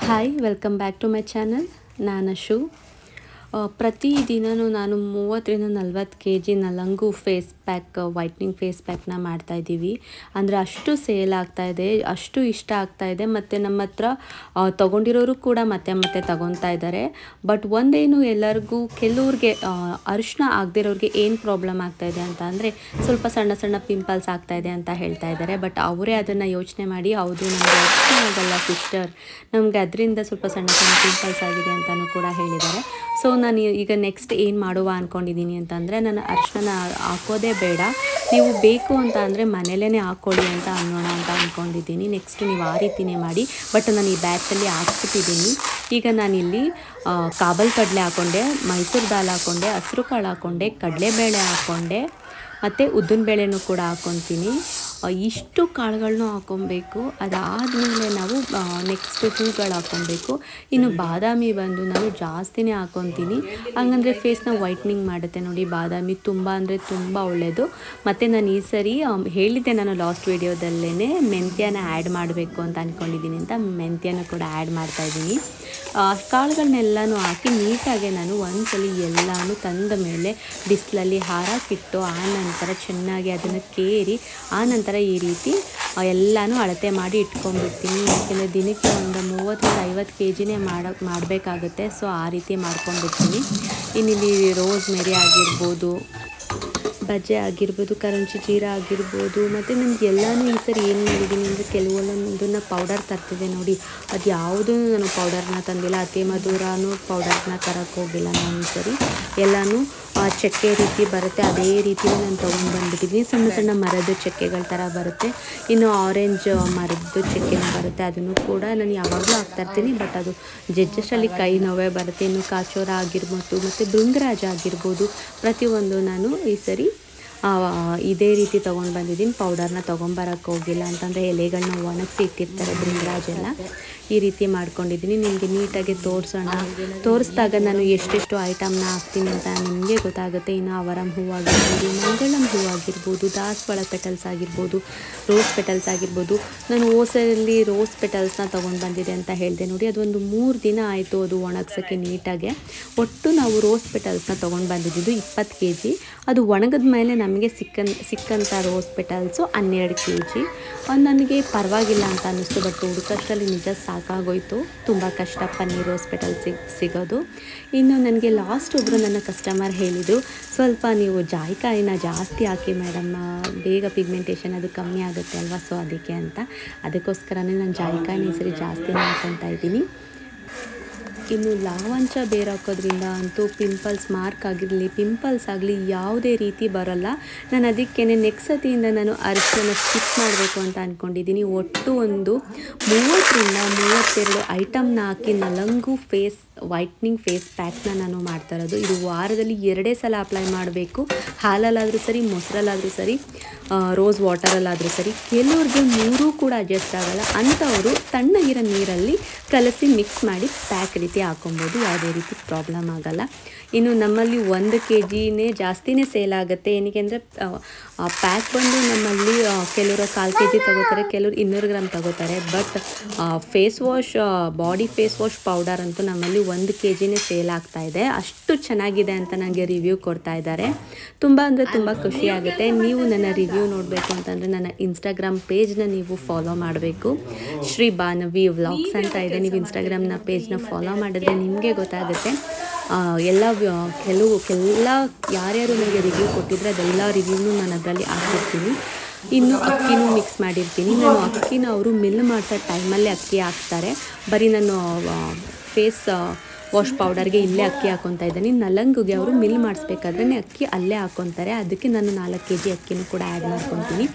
Hi welcome back to my channel. ನಾನು ಶು. ಪ್ರತಿದಿನವೂ ನಾನು 30-40 kg ನಲಂಗು ಫೇಸ್ ಪ್ಯಾಕ್, ವೈಟ್ನಿಂಗ್ ಫೇಸ್ ಪ್ಯಾಕ್ನ ಮಾಡ್ತಾಯಿದ್ದೀವಿ. ಅಂದರೆ ಅಷ್ಟು ಸೇಲ್ ಆಗ್ತಾಯಿದೆ, ಅಷ್ಟು ಇಷ್ಟ ಆಗ್ತಾಯಿದೆ. ಮತ್ತು ನಮ್ಮ ಹತ್ರ ತೊಗೊಂಡಿರೋರು ಕೂಡ ಮತ್ತೆ ಮತ್ತೆ ತೊಗೊತಾ ಇದ್ದಾರೆ. ಬಟ್ ಒಂದೇನು, ಎಲ್ಲರಿಗೂ ಕೆಲವ್ರಿಗೆ ಅರಿಶಿನ ಆಗದಿರೋರಿಗೆ ಏನು ಪ್ರಾಬ್ಲಮ್ ಆಗ್ತಾಯಿದೆ ಅಂತ ಅಂದರೆ ಸ್ವಲ್ಪ ಸಣ್ಣ ಸಣ್ಣ ಪಿಂಪಲ್ಸ್ ಆಗ್ತಾಯಿದೆ ಅಂತ ಹೇಳ್ತಾ ಇದ್ದಾರೆ. ಬಟ್ ಅವರೇ ಅದನ್ನು ಯೋಚನೆ ಮಾಡಿ, ಹೌದು ನಮಗೆ ಅರಿಶಿನ ಆಗಲ್ಲ ಸಿಸ್ಟರ್, ನಮಗೆ ಅದರಿಂದ ಸ್ವಲ್ಪ ಸಣ್ಣ ಸಣ್ಣ ಪಿಂಪಲ್ಸ್ ಆಗಿದೆ ಅಂತಲೂ ಕೂಡ ಹೇಳಿದ್ದಾರೆ. ಸೊ ನಾನು ಈಗ ನೆಕ್ಸ್ಟ್ ಏನು ಮಾಡುವ ಅಂದ್ಕೊಂಡಿದ್ದೀನಿ ಅಂತಂದರೆ, ನಾನು ಅರಿಶಿನ ಹಾಕೋದೇ ಬೇಡ, ನೀವು ಬೇಕು ಅಂತ ಅಂದರೆ ಮನೇಲೇ ಹಾಕ್ಕೊಳ್ಳಿ ಅಂತ ಅನ್ನೋಣ ಅಂತ ಅಂದ್ಕೊಂಡಿದ್ದೀನಿ. ನೆಕ್ಸ್ಟ್ ನೀವು ಆ ರೀತಿಯೇ ಮಾಡಿ. ಬಟ್ ನಾನು ಈ ಬ್ಯಾಚಲ್ಲಿ ಹಾಕ್ಬಿಟ್ಟಿದ್ದೀನಿ. ಈಗ ನಾನಿಲ್ಲಿ ಕಾಬಲ್ ಕಡಲೆ ಹಾಕ್ಕೊಂಡೆ, ಮೈಸೂರು ದಾಲ್ ಹಾಕ್ಕೊಂಡೆ, ಹಸಿರು ಕಾಳು ಹಾಕ್ಕೊಂಡೆ, ಕಡಲೆಬೇಳೆ ಹಾಕ್ಕೊಂಡೆ, ಮತ್ತು ಉದ್ದಿನಬೇಳೆನೂ ಕೂಡ ಹಾಕ್ಕೊತೀನಿ. ಇಷ್ಟು ಕಾಳುಗಳನ್ನೂ ಹಾಕ್ಕೊಬೇಕು. ಅದಾದಮೇಲೆ ನಾವು ನೆಕ್ಸ್ಟ್ ಹೂಗಳು ಹಾಕ್ಕೊಬೇಕು. ಇನ್ನು ಬಾದಾಮಿ ಬಂದು ನಾನು ಜಾಸ್ತಿನೇ ಹಾಕ್ಕೊತೀನಿ, ಹಂಗಂದರೆ ಫೇಸ್ನ ವೈಟ್ನಿಂಗ್ ಮಾಡುತ್ತೆ ನೋಡಿ. ಬಾದಾಮಿ ತುಂಬ ಅಂದರೆ ತುಂಬ ಒಳ್ಳೆಯದು. ಮತ್ತು ನಾನು ಈ ಸರಿ ಹೇಳಿದ್ದೆ ನಾನು ಲಾಸ್ಟ್ ವೀಡಿಯೋದಲ್ಲೇ ಮೆಂತ್ಯನ ಆ್ಯಡ್ ಮಾಡಬೇಕು ಅಂತ ಅಂದ್ಕೊಂಡಿದ್ದೀನಿ ಅಂತ, ಮೆಂತ್ಯನೂ ಕೂಡ ಆ್ಯಡ್ ಮಾಡ್ತಾಯಿದ್ದೀನಿ. ಕಾಳುಗಳನ್ನೆಲ್ಲನೂ ಹಾಕಿ ನೀಟಾಗಿ ನಾನು ಒಂದ್ಸಲಿ ಎಲ್ಲನೂ ತಂದ ಮೇಲೆ ಬಿಸಿಲಲ್ಲಿ ಹಾರಾಕಿಟ್ಟು ಆನಂತರ ಚೆನ್ನಾಗಿ ಅದನ್ನು ಕೇರಿ ಆನಂತರ ಈ ರೀತಿ ಎಲ್ಲನೂ ಅಳತೆ ಮಾಡಿ ಇಟ್ಕೊಂಡ್ಬಿಡ್ತೀನಿ. ಯಾಕೆಂದರೆ ದಿನಕ್ಕೆ ಒಂದು 30-50 kgನೇ ಮಾಡಬೇಕಾಗುತ್ತೆ. ಸೊ ಆ ರೀತಿ ಮಾಡ್ಕೊಂಡ್ಬಿಡ್ತೀನಿ. ಇನ್ನಿಲ್ಲಿ ರೋಸ್ಮೆರಿ ಆಗಿರ್ಬೋದು, ಬಜ್ಜೆ ಆಗಿರ್ಬೋದು, ಕರಂಚಿ ಜೀರ ಆಗಿರ್ಬೋದು, ಮತ್ತು ನನಗೆ ಎಲ್ಲನೂ ಈ ಸರಿ ಏನು ಮಾಡಿದ್ದೀನಿ ಅಂದರೆ ಕೆಲವೊಂದನ್ನು ಪೌಡರ್ ತರ್ತಿದೆ ನೋಡಿ, ಅದು ಯಾವುದೂ ನಾನು ಪೌಡರ್ನ ತಂದಿಲ್ಲ. ಅತಿ ಮಧುರನೂ ಪೌಡರ್ನ ತರೋಕ್ಕೆ ಹೋಗಿಲ್ಲ ನಾನು ಈ ಸರಿ. ಎಲ್ಲನೂ ಚಕ್ಕೆ ರೀತಿ ಬರುತ್ತೆ ಅದೇ ರೀತಿ ನಾನು ತೊಗೊಂಡು ಬಂದುಬಿಟ್ಟಿದ್ದೀನಿ. ಸಣ್ಣ ಸಣ್ಣ ಮರದ ಚಕ್ಕೆಗಳ ಥರ ಬರುತ್ತೆ. ಇನ್ನು ಆರೆಂಜ್ ಮರದ್ದು ಚಕ್ಕೆನೂ ಬರುತ್ತೆ, ಅದನ್ನು ಕೂಡ ನಾನು ಯಾವಾಗಲೂ ಹಾಕ್ತಾಯಿರ್ತೀನಿ. ಬಟ್ ಅದು ಜಜ್ಜಷ್ಟಲ್ಲಿ ಕೈ ನೋವೇ ಬರುತ್ತೆ. ಇನ್ನು ಕಾಚೋರ ಆಗಿರ್ಬೋದು, ಮತ್ತು ಭೃಂಗರಾಜ ಆಗಿರ್ಬೋದು, ಪ್ರತಿಯೊಂದು ನಾನು ಈ ಸರಿ ಇದೇ ರೀತಿ ತೊಗೊಂಡು ಬಂದಿದ್ದೀನಿ. ಪೌಡರ್ನ ತೊಗೊಂಬರೋಕ್ಕೆ ಹೋಗಿಲ್ಲ, ಅಂತಂದರೆ ಎಲೆಗಳನ್ನ ಒಣಗಿಸಿ ಇಟ್ಟಿರ್ತಾರೆ ಭೃಂಗರಾಜೆಲ್ಲ. ಈ ರೀತಿ ಮಾಡ್ಕೊಂಡಿದ್ದೀನಿ. ನಿಮಗೆ ನೀಟಾಗಿ ತೋರಿಸಿದಾಗ ನಾನು ಎಷ್ಟೆಷ್ಟು ಐಟಮ್ನ ಹಾಕ್ತೀನಿ ಅಂತ ನಿಮಗೆ ಗೊತ್ತಾಗುತ್ತೆ. ಇನ್ನು ಅವರಂ ಹೂವು ಆಗಿರ್ಬೋದು, ಮಂಗಳಂ ಹೂವು ಆಗಿರ್ಬೋದು, ದಾಸವಾಳ ಪೆಟಲ್ಸ್ ಆಗಿರ್ಬೋದು, ರೋಸ್ ಪೆಟಲ್ಸ್ ಆಗಿರ್ಬೋದು. ನಾನು ಓಸಲ್ಲಿ ರೋಸ್ ಪೆಟಲ್ಸ್ನ ತೊಗೊಂಡು ಬಂದಿದೆ ಅಂತ ಹೇಳಿದೆ ನೋಡಿ, ಅದೊಂದು 3 ದಿನ ಆಯಿತು ಅದು ಒಣಗ್ಸೋಕ್ಕೆ ನೀಟಾಗೆ. ಒಟ್ಟು ನಾವು ರೋಸ್ ಪೆಟಲ್ಸ್ನ ತೊಗೊಂಡು ಬಂದಿದ್ದು 20 kg. ಅದು ಒಣಗಿದ ಮೇಲೆ ನಮಗೆ ಸಿಕ್ಕಂಥ ರೋಸ್ ಪೆಟಲ್ಸು 12 kg. ನನಗೆ ಪರವಾಗಿಲ್ಲ ಅಂತ ಅನ್ನಿಸ್ತು. ಬಟ್ ಹುಡುಕಷ್ಟರಲ್ಲಿ ನಿಜ ಸಾಕಾಗೋಯ್ತು, ತುಂಬ ಕಷ್ಟ ಪನ್ನೀರ್ ರೋಸ್ ಪೆಟಲ್ಸ್ ಸಿಗೋದು. ಇನ್ನು ನನಗೆ ಲಾಸ್ಟ್ ಒಬ್ಬರು ನನ್ನ ಕಸ್ಟಮರ್ ಹೇಳಿದರು, ಸ್ವಲ್ಪ ನೀವು ಜಾಯಿಕಾಯಿನ ಜಾಸ್ತಿ ಹಾಕಿ ಮೇಡಮ್, ಬೇಗ ಪಿಗ್ಮೆಂಟೇಷನ್ ಅದು ಕಮ್ಮಿ ಆಗುತ್ತೆ ಅಲ್ವಾ, ಸೊ ಅದಕ್ಕೆ ಅಂತ. ಅದಕ್ಕೋಸ್ಕರನೇ ನಾನು ಜಾಯಿಕಾಯಿನ ಈ ಸರಿ ಜಾಸ್ತಿನೇ ಹಾಕ್ಕೊತಾ ಇದ್ದೀನಿ. ಇನ್ನು ಲಾವಂಚ ಬೇರು ಹಾಕೋದ್ರಿಂದ ಅಂತೂ ಪಿಂಪಲ್ಸ್ ಮಾರ್ಕ್ ಆಗಿರಲಿ, ಪಿಂಪಲ್ಸ್ ಆಗಲಿ ಯಾವುದೇ ರೀತಿ ಬರೋಲ್ಲ. ನಾನು ಅದಕ್ಕೇ ನೆಕ್ಸ್ಟ್ ಸತಿಯಿಂದ ನಾನು ಅರಿಶಿನ ಸ್ಕಿಪ್ ಮಾಡಬೇಕು ಅಂತ ಅಂದ್ಕೊಂಡಿದ್ದೀನಿ. ಒಟ್ಟು ಒಂದು 30-32 ಐಟಮ್ನ ಹಾಕಿ ನಲಂಗು ವೈಟ್ನಿಂಗ್ ಫೇಸ್ ಪ್ಯಾಕ್ನ ನಾನು ಮಾಡ್ತಾ ಇರೋದು. ಇದು ವಾರದಲ್ಲಿ 2 ಸಲ ಅಪ್ಲೈ ಮಾಡಬೇಕು. ಹಾಲಲ್ಲಾದರೂ ಸರಿ, ಮೊಸರಲ್ಲಾದರೂ ಸರಿ, ರೋಸ್ ವಾಟರಲ್ಲಾದರೂ ಸರಿ. ಕೆಲವ್ರಿಗೆ 3 ಕೂಡ ಅಡ್ಜಸ್ಟ್ ಆಗೋಲ್ಲ, ಅಂಥವರು ತಣ್ಣಗಿರೋ ನೀರಲ್ಲಿ ಕಲಸಿ ಮಿಕ್ಸ್ ಮಾಡಿ ಪ್ಯಾಕ್ ರೀತಿ ಹಾಕೊಬೋದು, ಯಾವುದೇ ರೀತಿ ಪ್ರಾಬ್ಲಮ್ ಆಗೋಲ್ಲ. ಇನ್ನು ನಮ್ಮಲ್ಲಿ 1 kgನೇ ಜಾಸ್ತಿನೇ ಸೇಲ್ ಆಗುತ್ತೆ. ಏನಕ್ಕೆ ಅಂದರೆ ಪ್ಯಾಕ್ ಬಂದು ನಮ್ಮಲ್ಲಿ ಕೆಲವರು 1/4 kg ತೊಗೋತಾರೆ, ಕೆಲವರು 200 ಗ್ರಾಮ್ ತೊಗೋತಾರೆ. But face wash, body face wash powder ಅಂತೂ ನಮ್ಮಲ್ಲಿ 1 kgನೇ ಸೇಲ್ ಆಗ್ತಾಯಿದೆ. ಅಷ್ಟು ಚೆನ್ನಾಗಿದೆ ಅಂತ ನನಗೆ ರಿವ್ಯೂ ಕೊಡ್ತಾ ಇದ್ದಾರೆ. ತುಂಬ ಅಂದರೆ ತುಂಬ ಖುಷಿಯಾಗುತ್ತೆ. ನೀವು ನನ್ನ ರಿವ್ಯೂ ನೋಡಬೇಕು ಅಂತಂದರೆ ನನ್ನ ಇನ್ಸ್ಟಾಗ್ರಾಮ್ ಪೇಜ್ನ ನೀವು ಫಾಲೋ ಮಾಡಬೇಕು. ಶ್ರೀ ಬಾನವಿ ವ್ಲಾಗ್ಸ್ ಅಂತ ಇದೆ. ನೀವು ಇನ್ಸ್ಟಾಗ್ರಾಮ್ನ ಪೇಜ್ನ ಫಾಲೋ ಮಾಡಿದ್ರೆ ನಿಮಗೆ ಗೊತ್ತಾಗುತ್ತೆ. ಎಲ್ಲ ಯಾರ್ಯಾರು ನನಗೆ ರಿವ್ಯೂ ಕೊಟ್ಟಿದ್ರೆ ಅದೆಲ್ಲ ರಿವ್ಯೂನು ನಾನು ಅದರಲ್ಲಿ ಹಾಕಿರ್ತೀನಿ. ಇನ್ನು ಅಕ್ಕಿನೂ ಮಿಕ್ಸ್ ಮಾಡಿರ್ತೀನಿ. ನಾನು ಅಕ್ಕಿನ ಅವರು ಮಿಲ್ ಮಾಡಿಸೋ ಟೈಮಲ್ಲೇ ಅಕ್ಕಿ ಹಾಕ್ತಾರೆ. ಬರೀ ನಾನು ಫೇಸ್ ವಾಶ್ ಪೌಡರ್ಗೆ ಇಲ್ಲೇ ಅಕ್ಕಿ ಹಾಕ್ಕೊತಾ ಇದ್ದೀನಿ. ನಲಂಗುಗೆ ಅವರು ಮಿಲ್ ಮಾಡಿಸ್ಬೇಕಾದ್ರೆ ಅಕ್ಕಿ ಅಲ್ಲೇ ಹಾಕ್ಕೊತಾರೆ. ಅದಕ್ಕೆ ನಾನು 4 kg ಅಕ್ಕಿನೂ ಕೂಡ ಆ್ಯಡ್ ಮಾಡ್ಕೊತೀನಿ.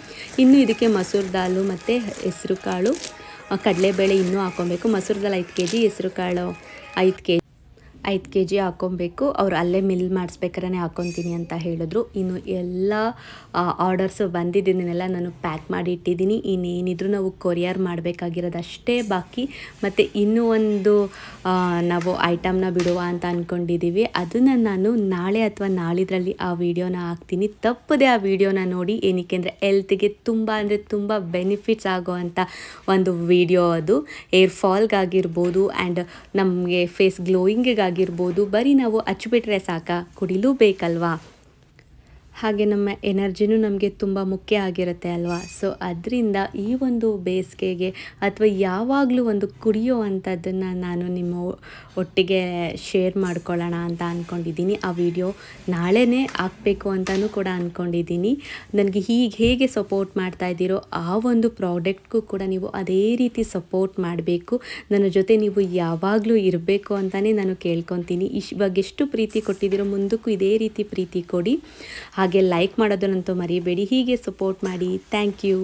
ಇನ್ನು ಇದಕ್ಕೆ ಮಸೂರು ದಾಲು ಮತ್ತು ಹೆಸರು ಕಾಳು, ಕಡಲೆಬೇಳೆ ಇನ್ನೂ ಹಾಕ್ಕೊಬೇಕು. ಮಸೂರು ದಾಲ್ 5 kg, ಹೆಸರು ಕಾಳು 5 kg. 5 K G ಹಾಕ್ಕೊಬೇಕು. ಅವ್ರು ಅಲ್ಲೇ ಮಿಲ್ ಮಾಡಿಸ್ಬೇಕಾರೆ ಹಾಕ್ಕೊತೀನಿ ಅಂತ ಹೇಳಿದ್ರು. ಇನ್ನು ಎಲ್ಲ ಆರ್ಡರ್ಸು ಬಂದಿದ್ದನ್ನೆಲ್ಲ ನಾನು ಪ್ಯಾಕ್ ಮಾಡಿ ಇಟ್ಟಿದ್ದೀನಿ. ಇನ್ನೇನಿದ್ರು ನಾವು ಕೊರಿಯರ್ ಮಾಡಬೇಕಾಗಿರೋದು ಅಷ್ಟೇ ಬಾಕಿ. ಮತ್ತು ಇನ್ನೂ ಒಂದು ನಾವು ಐಟಮ್ನ ಬಿಡುವ ಅಂತ ಅಂದ್ಕೊಂಡಿದ್ದೀವಿ. ಅದನ್ನು ನಾನು ನಾಳೆ ಅಥವಾ ನಾಳಿದ್ರಲ್ಲಿ ಆ ವಿಡಿಯೋನ ಹಾಕ್ತೀನಿ. ತಪ್ಪದೆ ಆ ವಿಡಿಯೋನ ನೋಡಿ. ಏನಕ್ಕೆ ಅಂದರೆ ಹೆಲ್ತ್ಗೆ ತುಂಬ ಅಂದರೆ ತುಂಬ ಬೆನಿಫಿಟ್ಸ್ ಆಗೋವಂಥ ಒಂದು ವಿಡಿಯೋ ಅದು. ಏರ್ ಫಾಲ್ಗಾಗಿರ್ಬೋದು ಆ್ಯಂಡ್ ನಮಗೆ ಫೇಸ್ ಗ್ಲೋಯಿಂಗಿಗಾಗಿರ್ಬೋದು. ಬರೀ ನಾವು ಹಚ್ಬಿಟ್ರೆ ಸಾಕಾ, ಕುಡಿಲೂಬೇಕಲ್ವಾ. ಹಾಗೆ ನಮ್ಮ ಎನರ್ಜಿನೂ ನಮಗೆ ತುಂಬ ಮುಖ್ಯ ಆಗಿರುತ್ತೆ ಅಲ್ವಾ. ಸೊ ಅದರಿಂದ ಈ ಒಂದು ಬೇಸಿಗೆಗೆ ಅಥವಾ ಯಾವಾಗಲೂ ಒಂದು ಕುಡಿಯೋ ಅಂಥದ್ದನ್ನು ನಾನು ನಿಮ್ಮ ಒಟ್ಟಿಗೆ ಶೇರ್ ಮಾಡ್ಕೊಳ್ಳೋಣ ಅಂತ ಅಂದ್ಕೊಂಡಿದ್ದೀನಿ. ಆ ವಿಡಿಯೋ ನಾಳೆನೇ ಹಾಕಬೇಕು ಅಂತಲೂ ಕೂಡ ಅಂದ್ಕೊಂಡಿದ್ದೀನಿ. ನನಗೆ ಹೇಗೆ ಸಪೋರ್ಟ್ ಮಾಡ್ತಾಯಿದ್ದೀರೋ ಆ ಒಂದು ಪ್ರಾಡಕ್ಟ್ಗೂ ಕೂಡ ನೀವು ಅದೇ ರೀತಿ ಸಪೋರ್ಟ್ ಮಾಡಬೇಕು. ನನ್ನ ಜೊತೆ ನೀವು ಯಾವಾಗಲೂ ಇರಬೇಕು ಅಂತಲೇ ನಾನು ಕೇಳ್ಕೊತೀನಿ. ಇವಾಗ ಎಷ್ಟು ಪ್ರೀತಿ ಕೊಟ್ಟಿದ್ದೀರೋ ಮುಂದಕ್ಕೂ ಇದೇ ರೀತಿ ಪ್ರೀತಿ ಕೊಡಿ. ಹಾಗೆ ಲೈಕ್ ಮಾಡೋದನ್ನಂತೂ ಮರಿಬೇಡಿ. ಹೀಗೆ ಸಪೋರ್ಟ್ ಮಾಡಿ. Thank you.